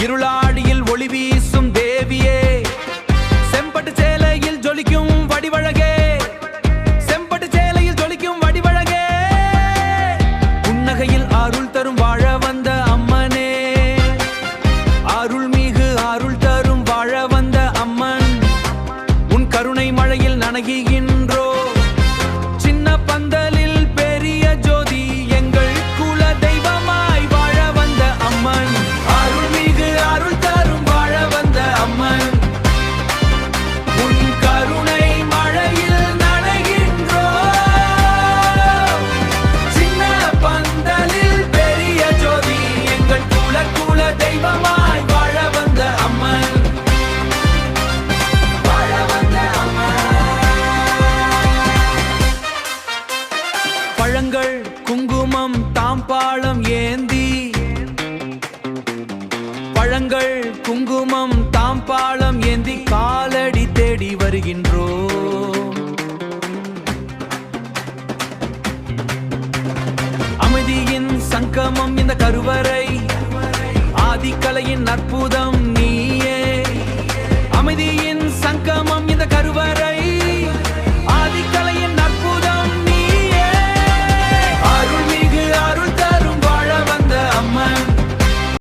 இருளாடியில் ஒளி வீசும் தேவியே, செம்பட்டு சேலையில் ஜொலிக்கும் வடிவழகே, செம்பட்டு சேலையில் ஜொலிக்கும் வடிவழகே, புன்னகையில் அருள் தரும் வாழ வந்த அம்மனே, அருள் மிகு அருள் தரும் வாழ வந்த அம்மன், உன் கருணை மழையில் நனகின்றோ, சின்ன பந்தலில் பெரிய ஜோதி, எங்கள் குல தெய்வமாய் வாழ வந்த அம்மன், அருள் மிகு அருள் தரும் வாழ வந்த அம்மன், உன் கருணை மழையில் நனைகின்றோ, சின்ன பந்தலில் பெரிய ஜோதி, எங்கள் குல தெய்வமாய் வாழ வந்த அம்மன், வாழ வந்த அம்மன். பழங்கள் குங்குமம் தாம்பாளம் ஏந்தி, பழங்கள் குங்குமம் தாம்பாளம் ஏந்தி காலடி தேடி வருகின்றோ, அமைதியின் சங்கமம் இந்த கருவறை, ஆதிக்கலையின் அற்புதம்